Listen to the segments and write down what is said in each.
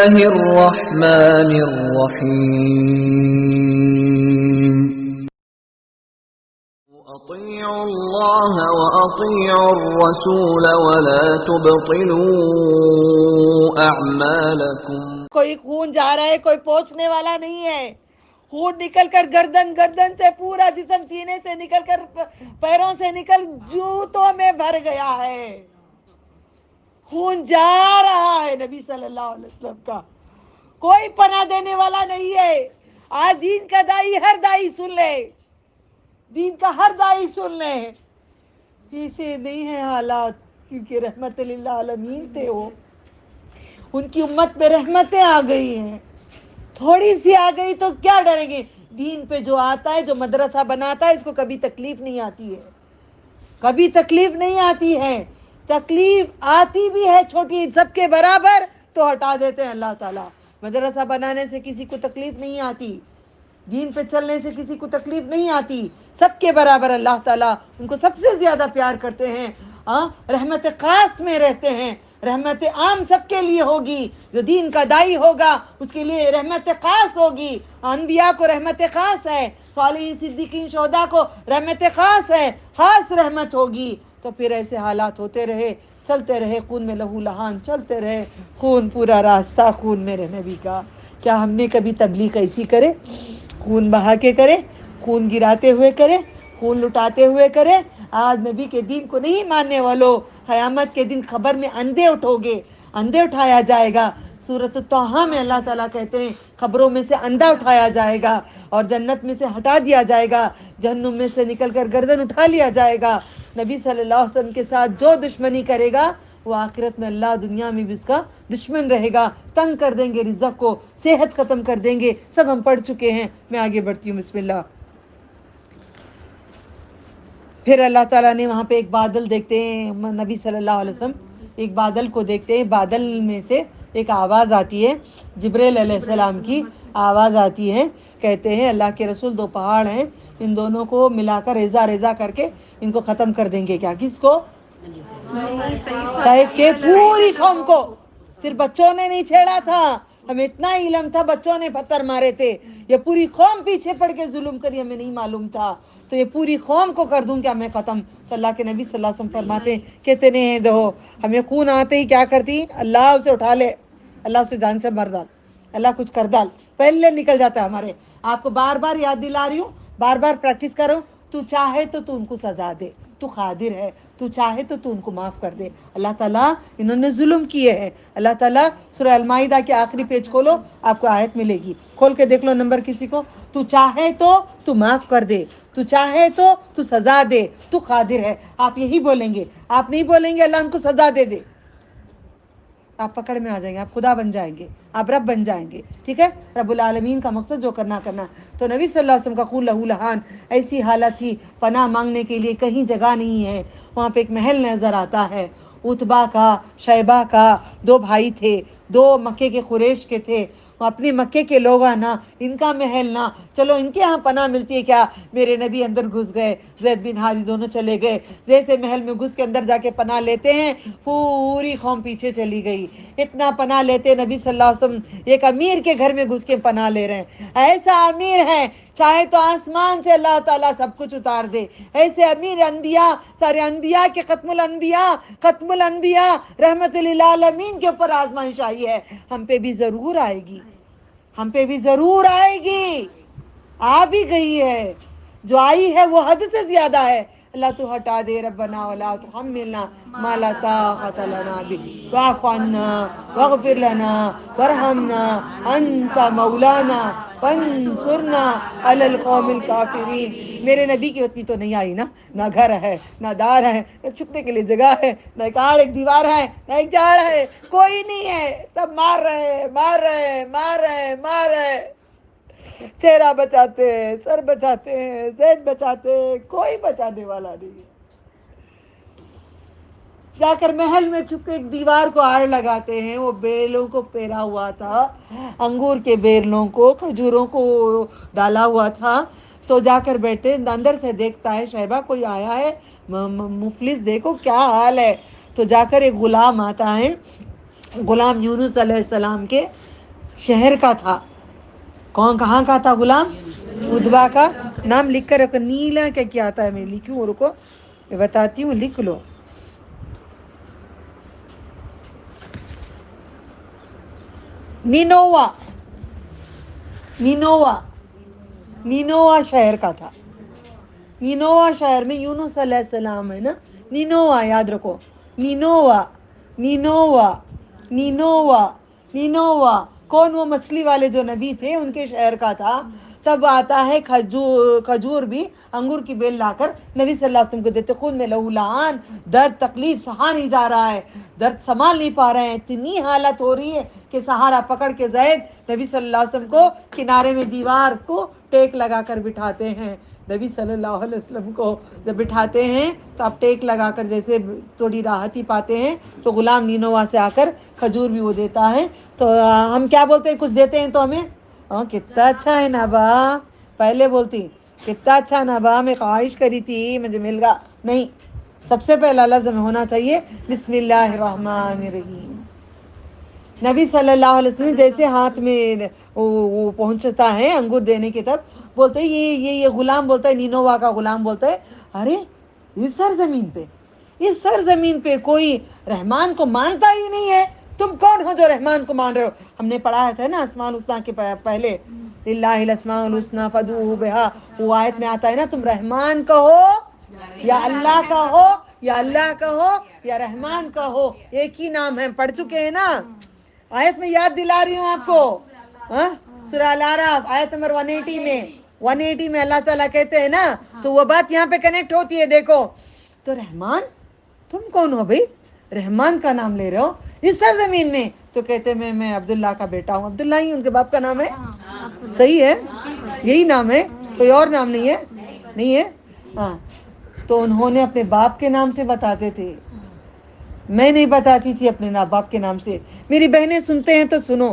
الرحمن الرحیم اطیعوا اللہ واطیعوا الرسول ولا تبطلوا اعمالکم. کوئی خون جا رہا ہے، کوئی پوچھنے والا نہیں ہے. خون نکل کر گردن سے پورا جسم، سینے سے نکل کر پیروں سے نکل جوتوں میں بھر گیا ہے. خون جا رہا ہے نبی صلی اللہ علیہ وسلم کا. کوئی پناہ دینے والا نہیں ہے. آج دین کا دائی، ہر دائی سن لے، دین کا ہر دائی سن لے. ایسے نہیں ہے حالات، کیونکہ رحمت للعالمین تھے وہ. ان کی امت میں رحمتیں آ گئی ہیں، تھوڑی سی آ گئی تو کیا ڈریں گے. دین پہ جو آتا ہے، جو مدرسہ بناتا ہے، اس کو کبھی تکلیف نہیں آتی ہے، کبھی تکلیف نہیں آتی ہے. تکلیف آتی بھی ہے چھوٹی سب کے برابر تو ہٹا دیتے ہیں اللہ تعالیٰ. مدرسہ بنانے سے کسی کو تکلیف نہیں آتی، دین پہ چلنے سے کسی کو تکلیف نہیں آتی. سب کے برابر اللہ تعالیٰ ان کو سب سے زیادہ پیار کرتے ہیں. رحمت خاص میں رہتے ہیں. رحمت عام سب کے لیے ہوگی، جو دین کا دائی ہوگا اس کے لیے رحمت خاص ہوگی. انبیاء کو رحمت خاص ہے، صالحین صدیقین شہداء کو رحمت خاص ہے، خاص رحمت ہوگی. تو پھر ایسے حالات ہوتے رہے، چلتے رہے، خون میں لہو لہان چلتے رہے. خون پورا راستہ خون میرے نبی کا. کیا ہم نے کبھی تبلیغ ایسی کرے؟ خون بہا کے کرے، خون گراتے ہوئے کرے، خون لٹاتے ہوئے کرے. آج نبی کے دین کو نہیں ماننے والوں، قیامت کے دن خبر میں اندھے اٹھو گے، اندھے اٹھایا جائے گا. سورۃ الطٰہٰ میں اللہ تعالیٰ کہتے ہیں خبروں میں سے اندھا اٹھایا جائے گا اور جنت میں سے ہٹا دیا جائے گا، جہنم میں سے نکل کر گردن اٹھا لیا جائے گا. نبی صلی اللہ علیہ وسلم کے ساتھ جو دشمنی کرے گا وہ آخرت میں اللہ دنیا میں بھی اس کا دشمن رہے گا. تنگ کر دیں گے رزق کو، صحت ختم کر دیں گے. سب ہم پڑھ چکے ہیں. میں آگے بڑھتی ہوں، بسم اللہ. پھر اللہ تعالیٰ نے وہاں پہ ایک بادل دیکھتے ہیں، نبی صلی اللہ علیہ وسلم ایک بادل کو دیکھتے ہیں. بادل میں سے ایک آواز آتی ہے، جبریل علیہ السلام کی آواز آتی ہے. کہتے ہیں اللہ کے رسول دو پہاڑ ہیں، ان دونوں کو ملا کر ریزہ ریزہ کر کے ان کو ختم کر دیں گے. کیا؟ کس کو؟ طائف کے پوری قوم کو. صرف بچوں نے نہیں چھیڑا تھا، ہمیں اتنا علم تھا، بچوں نے پتھر مارے تھے. یہ پوری قوم پیچھے پڑ کے ظلم کری، ہمیں نہیں معلوم تھا، تو یہ پوری قوم کو کر دوں کیا میں ختم. تو اللہ کے نبی صلی اللہ علیہ وسلم فرماتے ہیں کہتے ہیں دیکھو ہمیں خون آتے ہی کیا کرتی، اللہ اسے اٹھا لے، اللہ اسے جان سے مر ڈال، اللہ کچھ کر ڈال، پہلے نکل جاتا ہے ہمارے. آپ کو بار بار یاد دلا رہی ہوں، بار بار پریکٹس کرو. تو چاہے تو ان کو سزا دے، تو قادر ہے. تو چاہے تو ان کو معاف کر دے. اللہ تعالیٰ انہوں نے ظلم کیے ہیں. اللہ تعالیٰ سورہ المائدہ کے آخری پیج کھولو، آپ کو آیت ملے گی، کھول کے دیکھ لو نمبر کسی کو. تو چاہے تو معاف کر دے، تو چاہے تو سزا دے، تو قادر ہے. آپ یہی بولیں گے، آپ نہیں بولیں گے اللہ ان کو سزا دے دے. آپ پکڑ میں آ جائیں گے، آپ خدا بن جائیں گے، آپ رب بن جائیں گے. ٹھیک ہے، رب العالمین کا مقصد جو کرنا. تو نبی صلی اللہ علیہ وسلم کا خون لہو لہان. ایسی حالت تھی، پناہ مانگنے کے لیے کہیں جگہ نہیں ہے. وہاں پہ ایک محل نظر آتا ہے، عتبہ کا، شیبہ کا. دو بھائی تھے، دو مکے کے قریش کے تھے. اپنے مکے کے لوگ نا، ان کا محل نا، چلو ان کے ہاں پناہ ملتی ہے کیا. میرے نبی اندر گھس گئے، زید بن حارث دونوں چلے گئے. جیسے محل میں گھس کے اندر جا کے پناہ لیتے ہیں، پوری قوم پیچھے چلی گئی. اتنا پناہ لیتے نبی صلی اللہ علیہ وسلم ایک امیر کے گھر میں گھس کے پناہ لے رہے ہیں. ایسا امیر ہے چاہے تو آسمان سے اللہ تعالیٰ سب کچھ اتار دے. ایسے امیر انبیاء، سارے انبیاء کے ختم الانبیاء رحمت للعالمین کے اوپر آزمائش آئی ہے. ہم پہ بھی ضرور آئے گی، ہم پہ بھی ضرور آئے گی. آ بھی گئی ہے، جو آئی ہے وہ حد سے زیادہ ہے. اللہ تو ہٹا دے ربنا ولا تحملنا ما لا طاقت لنا به واعف عنا واغفر لنا وارحمنا انت مولانا فانصرنا علی القوم الکافرین. میرے نبی کی اتنی تو نہیں آئی نا، نہ گھر ہے، نہ دار ہے، نہ چھپنے کے لیے جگہ ہے، نہ ایک آڑ ایک دیوار ہے، نہ ایک جھاڑ ہے، کوئی نہیں ہے. سب مار رہے. چہرہ بچاتے ہیں، سر بچاتے ہیں، ذہن بچاتے ہیں، کوئی بچانے والا نہیں ہے. جا کر محل میں چھپ کے ایک دیوار کو آڑ لگاتے ہیں. وہ بیلوں کو پیرا ہوا تھا، انگور کے بیلوں کو، کھجوروں کو ڈالا ہوا تھا. تو جا کر بیٹھے، اندر سے دیکھتا ہے شیبہ کوئی آیا ہے، مفلس دیکھو کیا حال ہے. تو جا کر ایک غلام آتا ہے، غلام یونس علیہ السلام کے शहर का था। कौन कहाँ का था गुलाम? उद्बा का। नाम लिख कर रखो। नीला क्या क्या आता है, मैं लिखूं? रुको मैं बताती हूँ, लिख लो। निनोवा, निनोवा, निनोवा शहर का था। निनोवा शहर में यूनुस अलैहिस्सलाम है ना, निनोवा याद रखो। निनोवा, निनोवा, निनोवा, निनोवा। कौन? वो मछली वाले जो नबी थे उनके शहर का था। तब आता है खजूर, खजूर भी अंगूर की बेल लाकर नबी सल्लल्लाहु अलैहि वसल्लम को देते। खुद में लहूलान, दर्द तकलीफ सहा नहीं जा रहा है, दर्द संभाल नहीं पा रहे हैं, इतनी हालत हो रही है कि सहारा पकड़ के ज़ैद नबी सल्लल्लाहु अलैहि वसल्लम को किनारे में दीवार को टेक लगा कर बिठाते हैं। नबी सल्लल्लाहु अलैहि वसल्लम को जब बिठाते हैं तो आप टेक लगाकर जैसे थोड़ी राहत ही पाते हैं। तो गुलाम नीनोवा से आकर खजूर भी वो देता है। तो हम क्या बोलते हैं? कुछ देते हैं तो हमें कितना अच्छा है ना बा, पहले बोलती कितना अच्छा ना बा, मैं ख्वाहिश करी थी मुझे मिल गया। नहीं, सबसे पहला लफ्ज़ हमें होना चाहिए बिस्मिल्लाहिर्रहमानिर्रहीम। नबी सल्लल्लाहु अलैहि वसल्लम जैसे हाथ में वो पहुंचता है अंगूर देने की, तब बोलते हैं ये गुलाम बोलता है, नीनोवा का गुलाम बोलता है, अरे इस सरजमीन पे, इस सरजमीन पे कोई रहमान को मानता ही नहीं है, तुम कौन हो जो रहमान को मान रहे हो? हमने पढ़ा था ना अस्माउल हुस्ना के पहले, लिल्लाहिल अस्माउल हुस्ना फदूहु बिहा, वो आयत में आता है ना, तुम रहमान कहो या अल्लाह का हो, या अल्लाह का हो या रहमान का हो, एक ही नाम है। पढ़ चुके हैं ना आयत में, याद दिला रही हूँ आपको। सूरह अल-आराफ आयत नंबर 180 में, 180 में अल्लाह ताला कहते हैं ना, तो वो बात यहाँ पे कनेक्ट होती है। देखो तो रहमान, तुम कौन हो भाई, रहमान का नाम ले रहे हो इस सरजमीन में? तो कहते मैं अब्दुल्ला का बेटा हूँ। अब्दुल्ला ही उनके बाप का नाम है, सही है, यही नाम है, कोई और नाम नहीं है, नहीं है। हाँ, तो उन्होंने अपने बाप के नाम से बताते थे, मैं नहीं बताती थी अपने बाप के नाम से। मेरी बहनें सुनते हैं तो सुनो,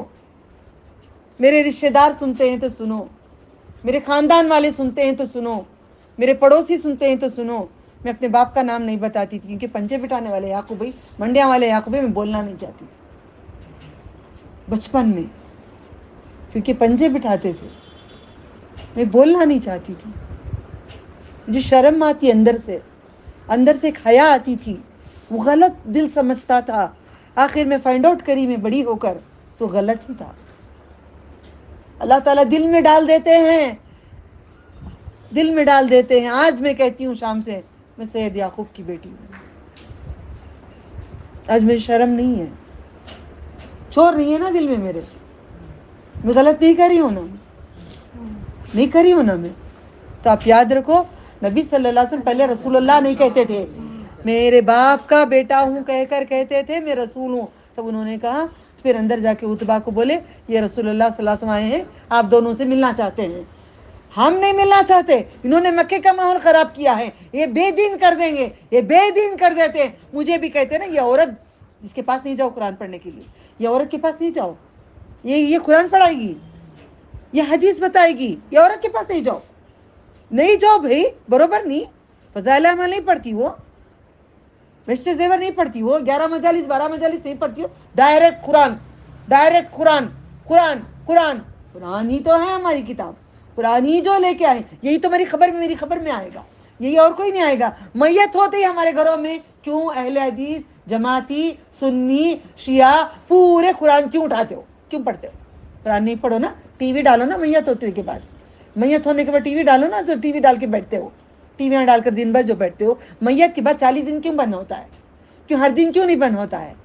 मेरे रिश्तेदार सुनते हैं तो सुनो, मेरे खानदान वाले सुनते हैं तो सुनो, मेरे पड़ोसी सुनते हैं तो सुनो। मैं अपने बाप का नाम नहीं बताती थी, क्योंकि पंजे बिठाने वाले याकूब भाई, मंडिया वाले याकूब भाई, मैं बोलना नहीं चाहती थी बचपन में, क्योंकि पंजे बिठाते थे, मैं बोलना नहीं चाहती थी। मुझे शर्म आती अंदर से एक हया आती थी, वो गलत दिल समझता था। आखिर में फाइंड आउट करी मैं बड़ी होकर तो गलत ही था। अल्लाह ताला दिल में डाल देते हैं, दिल में डाल देते हैं। आज मैं कहती हूँ शाम से, मैं सैयद याकूब की बेटी हूँ। आज मुझे शर्म नहीं है, चोर नहीं है ना दिल में मेरे, मैं गलत नहीं करी हूँ ना, नहीं करी हूँ ना मैं। तो आप याद रखो, नबी सल्लल्लाहु अलैहि वसल्लम पहले रसूलुल्लाह नहीं कहते थे, मेरे बाप का बेटा हूँ कहकर कहते थे मैं रसूल हूँ। तब उन्होंने कहा, फिर अंदर जाके उतबा को बोले, ये रसूलुल्लाह सल्लल्लाहु अलैहि वसल्लम आए हैं, आप दोनों से मिलना चाहते हैं। हम नहीं मिलना चाहते, इन्होंने मक्के का माहौल खराब किया है, ये बेदीन कर देंगे, ये बेदीन कर देते हैं। मुझे भी कहते ना, ये औरत जिसके पास नहीं जाओ कुरान पढ़ने के लिए, ये औरत के पास नहीं जाओ, ये कुरान पढ़ाएगी, ये हदीस बताएगी, ये औरत के पास नहीं जाओ, नहीं जाओ भाई, बरोबर नहीं। फज़ाइल अमल नहीं पढ़ती वो, मिस्टर जेवर नहीं पढ़ती वो, 11 मजालिस 12 मजालिस नहीं पढ़ती हो, डायरेक्ट कुरान, डायरेक्ट कुरान, कुरान कुरान कुरान ही तो है हमारी किताब, कुरान ही जो लेके आए, यही तो मेरी खबर में, मेरी खबर में आएगा, यही और कोई नहीं आएगा। मैयत होते ही हमारे घरों में क्यों अहले हदीस, जमाती, सुन्नी, शिया पूरे कुरान क्यों उठाते हो, क्यों पढ़ते हो? कुरान नहीं पढ़ो ना, टीवी डालो ना मैयत होने के बाद, मैयत होने के बाद टीवी डालो ना, जो टीवी डाल के बैठते हो, टीवियाँ डालकर दिन भर जो बैठते हो, मैयत के बाद 40 दिन क्यों बंद होता है? क्यों हर दिन क्यों नहीं बंद होता है?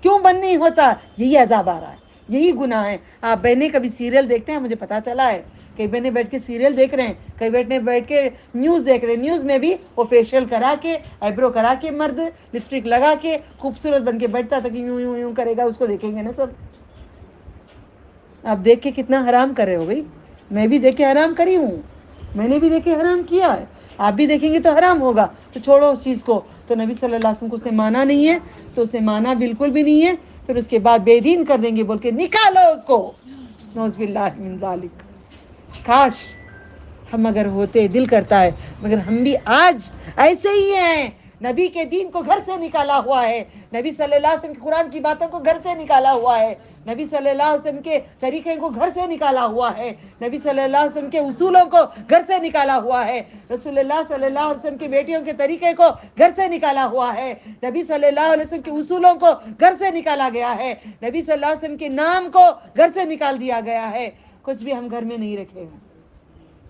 क्यों बंद नहीं होता? यही अजाब आ रहा है, यही गुनाह है। आप बहनें कभी सीरियल देखते हैं? मुझे पता चला है कई बहनें बैठ के सीरियल देख रहे हैं, कई बहने बैठ के न्यूज़ देख रहे हैं। न्यूज़ में भी वो फेशियल करा के, आईब्रो करा के, मर्द लिपस्टिक लगा के खूबसूरत बन के बैठता था कि यूं यूं यूं करेगा, उसको देखेंगे ना सब। आप देख के कितना हराम कर रहे हो भाई? मैं भी देख के हराम करी हूँ, मैंने भी देख के हराम किया है, आप भी देखेंगे तो हराम होगा। तो छोड़ो उस चीज़ को। तो नबी सल्लल्लाहु अलैहि वसल्लम को उसने माना नहीं है, तो उसने माना बिल्कुल भी नहीं है। फिर उसके बाद बेदीन कर देंगे बोल के निकालो उसको, नौज़ बिल्लाहि मिन ज़ालिक। काश हम अगर होते, दिल करता है, मगर हम भी आज ऐसे ही हैं नबी के दीन को घर से निकाला हुआ है, नबी सल्लल्लाहु अलैहि वसल्लम की कुरान की बातों को घर से निकाला हुआ है, नबी सल्लल्लाहु अलैहि वसल्लम के तरीके को घर से निकाला हुआ है, नबी सल्लल्लाहु अलैहि वसल्लम के उसूलों को घर से निकाला हुआ है, रसूलुल्लाह सल्लल्लाहु अलैहि वसल्लम की बेटियों के तरीके को घर से निकाला हुआ है, नबी सल्लल्लाहु अलैहि वसल्लम के उसूलों को घर से निकाला गया है, नबी सल्लल्लाहु अलैहि वसल्लम के नाम को घर से निकाल दिया गया है। कुछ भी हम घर में नहीं रखे हैं,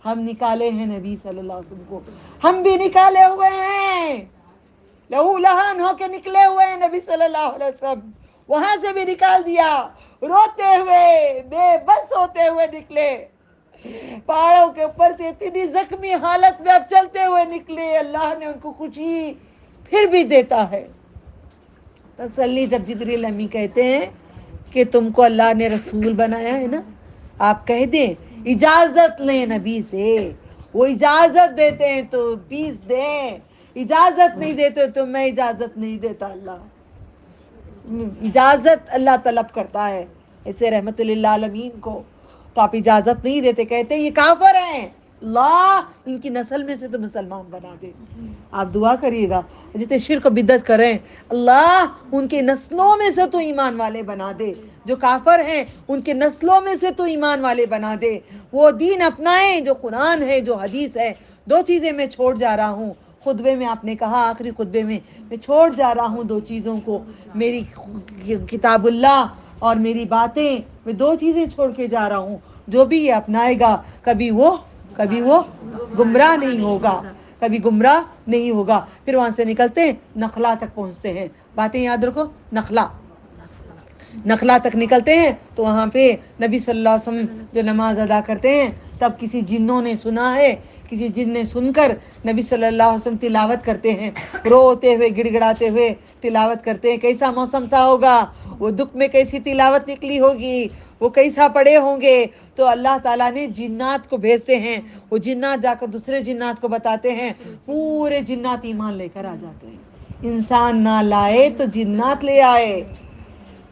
हम निकाले हैं नबी सल्लल्लाहु अलैहि वसल्लम को, हम भी निकाले हुए हैं, लहू लहान होके निकले हुए हैं नबी सल्लल्लाहु अलैहि वसल्लम, वहां से भी निकाल दिया, रोते हुए बेबस होते हुए निकले, पहाड़ों के ऊपर से इतनी जख्मी हालत में अब चलते हुए निकले, अल्लाह ने उनको खुशी फिर भी देता है। तसल्ली जब जिब्रील अमी कहते हैं कि तुमको अल्लाह ने रसूल बनाया है ना, आप कह दें इजाजत लें नबी से, वो इजाजत देते हैं तो पीस दें, इजाजत नहीं देते तो मैं इजाजत नहीं देता, अल्लाह इजाजत अल्लाह तलब करता है ऐसे रहमतुल लिल आलमीन को, तो आप इजाजत नहीं देते, कहते हैं ये काफिर हैं, अल्लाह इनकी नस्ल में से तो मुसलमान बना दे। आप दुआ करिएगा जितने शिर्क बिदअत करें, अल्लाह उनके नस्लों में से तो ईमान वाले बना दे, जो काफिर हैं उनके नस्लों में से तो ईमान वाले बना दे, वो दीन अपनाएं जो कुरान है, जो हदीस है। दो चीजें मैं छोड़ जा रहा हूँ, खुतबे में आपने कहा, आखिरी खुतबे में मैं छोड़ जा रहा हूँ दो चीज़ों को, मेरी किताबुल्लाह और मेरी बातें, मैं दो चीज़ें छोड़ के जा रहा हूँ। जो भी ये अपनाएगा कभी वो गुमराह नहीं होगा, कभी गुमराह नहीं होगा। फिर वहाँ से निकलते हैं नखला तक पहुँचते हैं, बातें याद रखो, नखला तक निकलते हैं तो वहाँ पे नबी सल्लल्लाहु अलैहि वसल्लम जो नमाज अदा करते हैं, तब किसी जिन्नों ने सुना है, किसी जिन ने सुनकर नबी सल्लल्लाहु अलैहि वसल्लम तिलावत करते हैं, रोते हुए गिड़गिड़ाते हुए तिलावत करते हैं। कैसा मौसम था होगा, वो दुख में कैसी तिलावत निकली होगी, वो कैसा पड़े होंगे। तो अल्लाह ताला ने जिन्नात को भेजते हैं, वो जिन्नात जाकर दूसरे जिन्नात को बताते हैं, पूरे जिन्नात ईमान लेकर आ जाते हैं। इंसान ना लाए तो जिन्नात ले आए,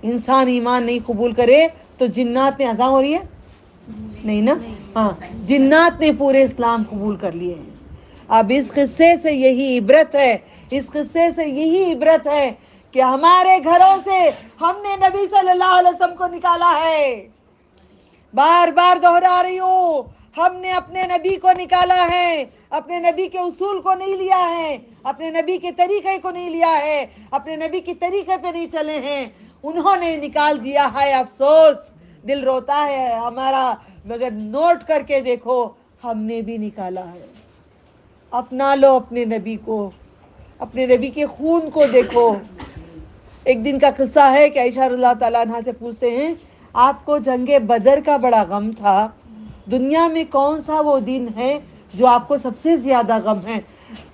इंसान ईमान नहीं कबूल करे तो जिन्नात ने अज़ा हो रही है नहीं ना, हाँ जिन्नात ने पूरे इस्लाम कबूल कर लिए हैं। अब इस किस्से से यही इबरत है, इस किस्से से यही इबरत है कि हमारे घरों से हमने नबी सल्लल्लाहु अलैहि वसल्लम को निकाला है। बार बार दोहरा रही हूँ, हमने अपने नबी को निकाला है, अपने नबी के उसूल को नहीं लिया है, अपने नबी के तरीके को नहीं लिया है, अपने नबी के तरीके पे नहीं चले हैं, उन्होंने निकाल दिया है। अफसोस, दिल रोता है हमारा, मगर नोट करके देखो हमने भी निकाला है। अपना लो अपने नबी को, अपने नबी के खून को देखो। एक दिन का किस्सा है कि आयशा रज़ियल्लाहु ताला अन्हा से पूछते हैं, आपको जंगे बदर का बड़ा गम था, दुनिया में कौन सा वो दिन है जो आपको सबसे ज्यादा गम है?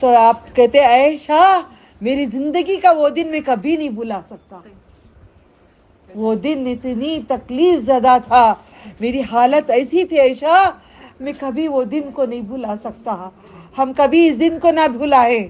तो आप कहते हैं, आयशा मेरी जिंदगी का वो दिन मैं कभी नहीं भुला सकता, वो दिन इतनी तकलीफ ज़दा था, मेरी हालत ऐसी थी आयशा, मैं कभी वो दिन को नहीं भुला सकता। हम कभी इस दिन को ना भुलाए।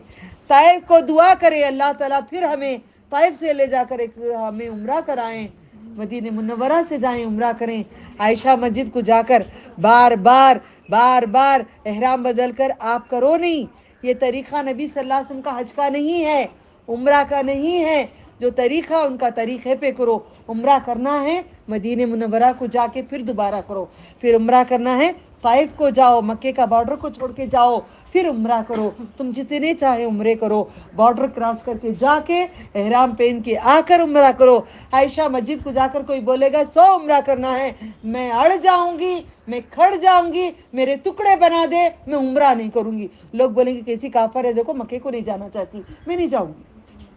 ताइफ को दुआ करें अल्लाह ताला फिर हमें ताइफ से ले जाकर हमें उम्रा कराएं, मदीने मुनव्वरा से जाएं, उम्रा करें। आयशा मस्जिद को जाकर बार बार एहराम बदल कर आप करो नहीं, ये तरीक़ा नबी सल्लल्लाहु अलैहि वसल्लम का हज का नहीं है, उम्रा का नहीं है। जो तरीक़ा उनका तरीक़े पे करो। उम्रा करना है मदीने मुनव्वरा को जाके फिर दोबारा करो, फिर उम्रा करना है ताइफ को जाओ, मक्के का बॉर्डर को छोड़ के जाओ, फिर उम्रा करो। तुम जितने चाहे उम्रे करो, बॉर्डर क्रॉस करके जाके एहराम पहन के आकर उम्रा करो। आयशा मस्जिद को जाकर कोई बोलेगा 100 उम्रा करना है, मैं अड़ जाऊंगी, मैं खड़ जाऊंगी, मेरे टुकड़े बना दे, मैं उम्रा नहीं करूंगी। लोग बोलेंगे कैसी काफर है, देखो मक्के को नहीं जाना चाहती, मैं नहीं जाऊंगी।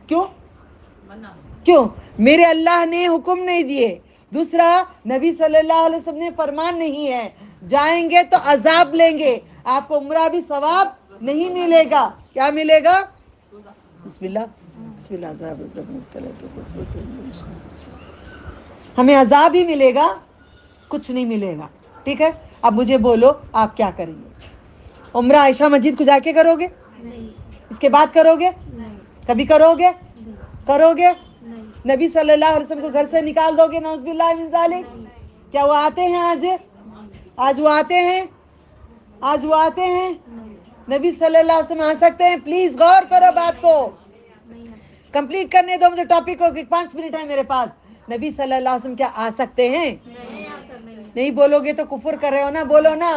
क्यों? मेरे अल्लाह ने हुक्म नहीं दिए, दूसरा नबी सल्लल्लाहु अलैहि वसल्लम ने फरमान नहीं है, जाएंगे तो अजाब लेंगे, आपको उम्रा भी सवाब नहीं मिलेगा। क्या मिलेगा? बिस्मिल्लाह बिस्मिल्लाह, हमें अजाब ही मिलेगा, कुछ नहीं मिलेगा। ठीक है, अब मुझे बोलो आप क्या करेंगे? उम्रा आयशा मस्जिद को जाके करोगे? नहीं। इसके बाद करोगे? नहीं। कभी करोगे? नहीं। करोगे? नहीं। नबी सल्लल्लाहु अलैहि वसल्लम को घर से निकाल दोगे? नौज़ुबिल्लाह मिन ज़ालिक। क्या वो आते हैं आज वो आते हैं? आज वो आते हैं? नबी सल्लल्लाहु अलैहि वसल्लम आ सकते हैं? प्लीज गौर करो बात को। कंप्लीट करने दो मुझे टॉपिक को, 5 मिनट है मेरे पास। नबी सल्लल्लाहु अलैहि वसल्लम क्या आ सकते हैं? नहीं बोलोगे तो कुफर कर रहे हो ना, बोलो ना।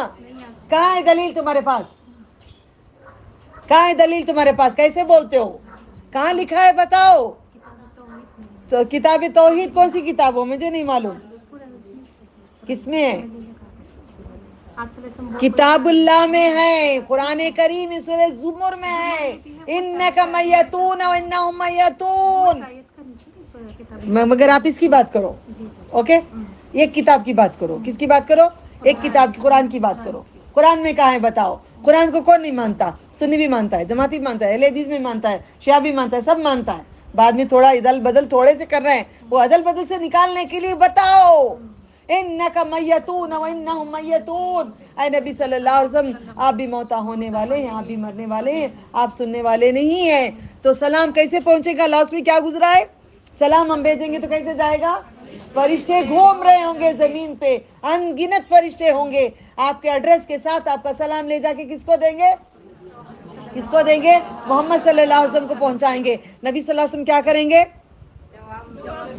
कहाँ है दलील तुम्हारे पास? कहाँ है दलील तुम्हारे पास? कैसे बोलते हो? कहाँ लिखा है बताओ। तो किताब तौहीद कौन सी किताब हो? मुझे नहीं मालूम। किसमें है? किताबुल्लाह में है, कुरान करीम सूरह ज़ुमर में है। इन्नका मय्यतून व इन्नहुम मय्यतून। मगर आप इसकी बात करो, ओके? एक किताब की बात करो। किसकी बात करो? एक किताब की, कुरान की बात करो। कुरान में कहाँ है बताओ? कुरान को कौन नहीं मानता? सुन्नी भी मानता है, जमाती भी मानता है, अहले हदीस भी मानता है, शिया भी मानता है, सब मानता है। बाद में थोड़ा इदल बदल थोड़े से कर रहे हैं, वो अदल बदल से निकालने के लिए बताओ। इन्नका मय्यतून व इन्नहुम मय्यतून। ऐ नबी सल्लल्लाहु अलैहि वसल्लम, आप भी मौता होने वाले हैं, आप भी मरने वाले हैं, आप सुनने वाले नहीं हैं। तो सलाम कैसे पहुंचेगा? लास्ट में क्या गुजरा है? सलाम हम भेजेंगे तो कैसे जाएगा? फरिश्ते घूम रहे होंगे जमीन पे, अनगिनत फरिश्ते होंगे, आपके एड्रेस के साथ आपका सलाम ले जाके किसको देंगे? किसको देंगे? मोहम्मद सल्लल्लाहु अलैहि वसल्लम को पहुंचाएंगे। नबी सल्लल्लाहु अलैहि वसल्लम क्या करेंगे?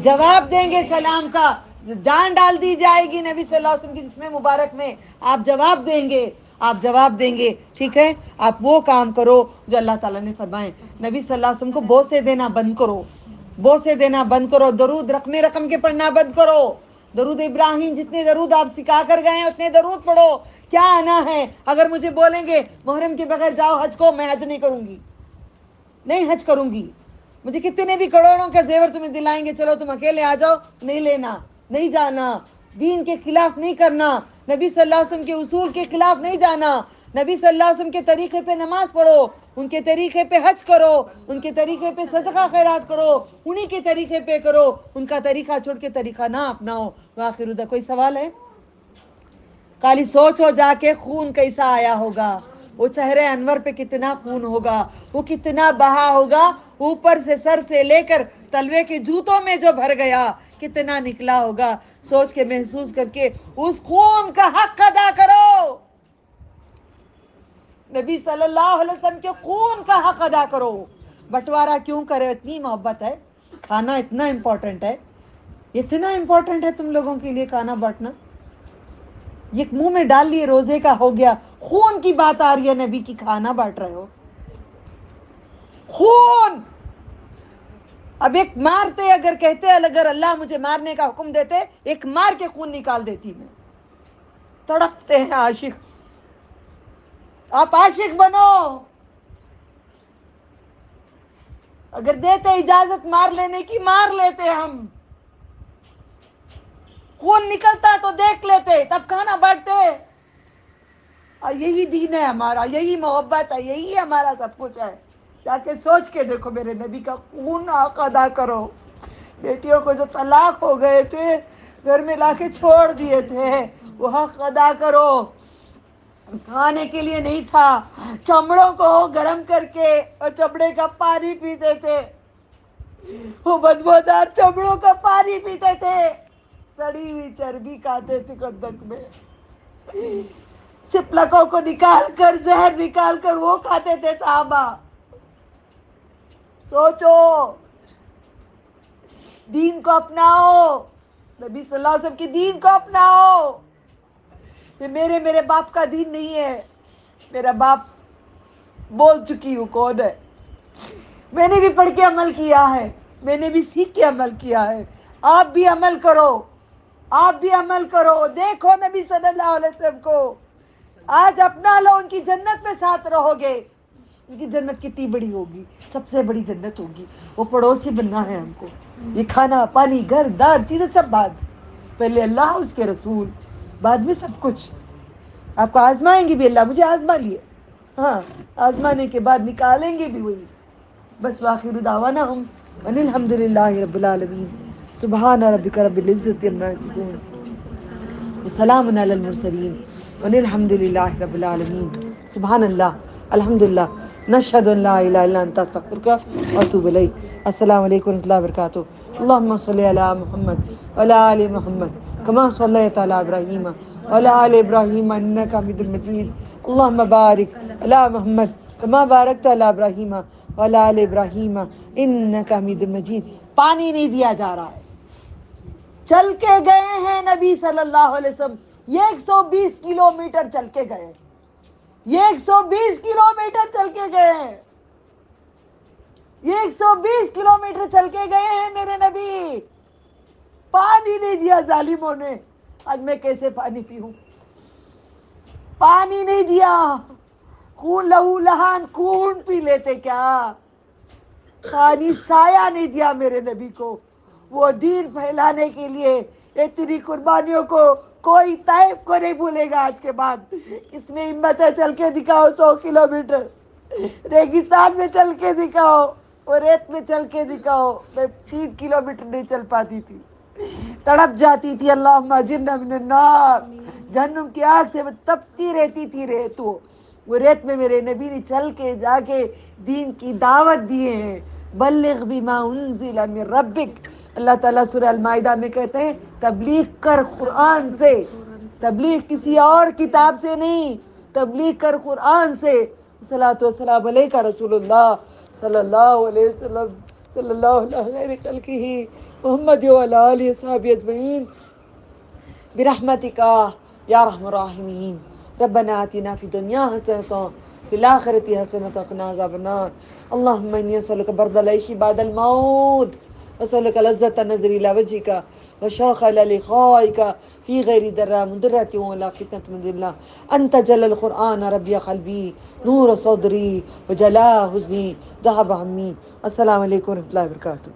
जवाब देंगे सलाम का। जान डाल दी जाएगी नबी सल्लल्लाहु अलैहि वसल्लम की जिस्म मुबारक में। आप जवाब देंगे, आप जवाब देंगे, ठीक है? आप वो काम करो जो अल्लाह ताला ने फरमाए। नबी सल्लल्लाहु अलैहि वसल्लम को बोसे देना बंद करो, बोसे देना बंद करो। दरूद रकम के पढ़ना बंद करो। दरूद इब्राहिम जितने दरूद आप सिखा कर गए हैं उतने दरूद पढ़ो। क्या आना है? अगर मुझे बोलेंगे मुहर्रम के बगैर जाओ हज को, मैं हज नहीं करूंगी, नहीं हज करूंगी। मुझे कितने भी करोड़ों का जेवर तुम्हें दिलाएंगे, चलो तुम अकेले आ जाओ, नहीं लेना, नहीं जाना। दीन के खिलाफ नहीं करना, नबी सल्लल्लाहु अलैहि वसल्लम के उसूल के खिलाफ नहीं जाना। नबी सल्लल्लाहु अलैहि वसल्लम के तरीके पे नमाज पढ़ो, उनके तरीके पे हज करो, उनके तरीके पे सदका खैरात करो, उन्हीं के तरीके पे करो, उनका तरीका छोड़ के तरीका ना अपनाओ। वाखिर। कोई सवाल है? खाली सोचो जाके खून कैसा आया होगा, वो चेहरे अनवर पे कितना खून होगा, वो कितना बहा होगा, ऊपर से सर से लेकर तलवे के जूतों में जो भर गया कितना निकला होगा। सोच के महसूस करके उस खून का हक अदा करो। नबी सल्लल्लाहु अलैहि वसल्लम के खून का हक अदा करो। बंटवारा क्यों करे? इतनी मोहब्बत है, खाना इतना इम्पोर्टेंट है, इतना इम्पोर्टेंट है तुम लोगों के लिए खाना बांटना। ये मुंह में डाल लिए रोजे का हो गया, खून की बात आ रही है नबी की, खाना बांट रहे हो। खून। अब एक मारते, अगर कहते अगर अल्लाह मुझे मारने का हुक्म देते, एक मार के खून निकाल देती मैं। तड़पते हैं आशिक। आप आशिक बनो। अगर देते इजाजत मार लेने की, मार लेते हम। खून निकलता तो देख लेते, तब खाना बांटते। यही दीन है हमारा, यही मोहब्बत है, यही हमारा सब कुछ है। जाके सोच के देखो, मेरे नबी का खून हक अदा करो। बेटियों को जो तलाक हो गए थे, घर में लाके छोड़ दिए थे, वो हक अदा करो। खाने के लिए नहीं था, चमड़ों को गर्म करके और चमड़े का पानी पीते थे। वो बदबूदार चमड़ों का पानी पीते थे, सड़ी हुई चर्बी खाते थे कंदक में, सिपलकों को निकाल कर, जहर निकाल कर वो खाते थे साहबा। सोचो, दीन को अपनाओ, नबी सल्लल्लाहु अलैहि वसल्लम की दीन को अपनाओ। ये मेरे बाप का दीन नहीं है। मेरा बाप बोल चुकी हूँ कौन है। मैंने भी पढ़ के अमल किया है, मैंने भी सीख के अमल किया है। आप भी अमल करो, आप भी अमल करो। देखो नबी सल्लल्लाहु अलैहि वसल्लम को, आज अपना लो, उनकी जन्नत में साथ रहोगे। उनकी जन्नत कितनी बड़ी होगी, सबसे बड़ी जन्नत होगी। वो पड़ोसी बनना है हमको। ये खाना पानी घर दार चीजें सब बाद, पहले अल्लाह उसके रसूल, बाद में सब कुछ। आपको आजमाएंगे भी, अल्लाह मुझे आजमा लिए, हाँ, आजमाने के बाद निकालेंगे भी वही। बस वाखिर दावाना हम अनिल हम्दुलिल्लाहि रब्बिल आलमीन। सुब्हान रब्बिका रब्बिल इज्जति अम्मा यसिफून व सलामुन अलल मुरसलीन वनिल हम्दुलिल्लाहि रब्बिल आलमीन। सुभान अल्लाह, अल्हम्दुलिल्लाह, नशहदु अन ला इलाहा इल्ला अंता अस्तगफिरुका व अतूबु इलैक। अस्सलामु अलैकुम व रहमतुल्लाहि व बरकातुहू। अल्लाहुम्मा सल्लि अला मुहम्मद व अला आलि मुहम्मद कमा सल्लैता अला इब्राहीम व अला आलि इब्राहीम इन्नका हमीदुम मजीद। अल्लाहुम्मा बारिक अला मुहम्मद कमा बारकता अला इब्राहीम وعلی آل ابراہیم انک حمید مجید. پانی نہیں دیا جا رہا ہے. چل کے گئے ہیں نبی صلی اللہ علیہ وسلم, یہ 120 کلومیٹر چل کے گئے, یہ 120 کلومیٹر چل کے گئے ہیں, یہ 120 کلومیٹر چل کے گئے ہیں میرے نبی. پانی نہیں دیا ظالموں نے. آج میں کیسے پانی پیوں؟ پانی نہیں دیا. خون لہو لہان خون پی لیتے کیا؟ پانی سایہ نہیں دیا میرے نبی کو. وہ دین پھیلانے کے لیے اتنی قربانیوں کو کوئی طائف کو نہیں بھولے گا آج کے بعد. اس میں ہمت ہے چل کے دکھاؤ 100 کلومیٹر, ریگستان میں چل کے دکھاؤ, اور ریت میں چل کے دکھاؤ. میں 3 کلومیٹر نہیں چل پاتی تھی, تڑپ جاتی تھی. اللہم اجرنا من النار, جہنم کی آگ سے تپتی رہتی تھی ریت. وہ ریت میں میرے نبی نے چل کے جا کے دین کی دعوت دیے ہیں. بلغ بما انزل من ربک. اللہ تعالیٰ سورہ المائدہ میں کہتے ہیں تبلیغ کر قرآن سے, تبلیغ کسی اور کتاب سے نہیں, تبلیغ کر قرآن سے. صلاۃ والسلام علیک رسول اللہ صلی اللہ علیہ وسلم صلی اللہ علیہ خیر خلقہ محمد وعلی آلہ وصحبہ اجمعین برحمتک یا ارحم الراحمین. ربنا آتنا فی الدنیا حسنۃ فی الآخرۃ حسنۃ وقنا عذاب النار. اللهم انی اسألک برد العیش بعد الموت, واسألک لذة النظر إلى وجهك وشوق إلى لقائك في غير ضراء مضرة ولا فتنة مضلة. أنت جل القرآن ربيع قلبي نور صدري وجلاء حزني ذهب همي. السلام علیکم ورحمۃ اللہ وبرکاتہ.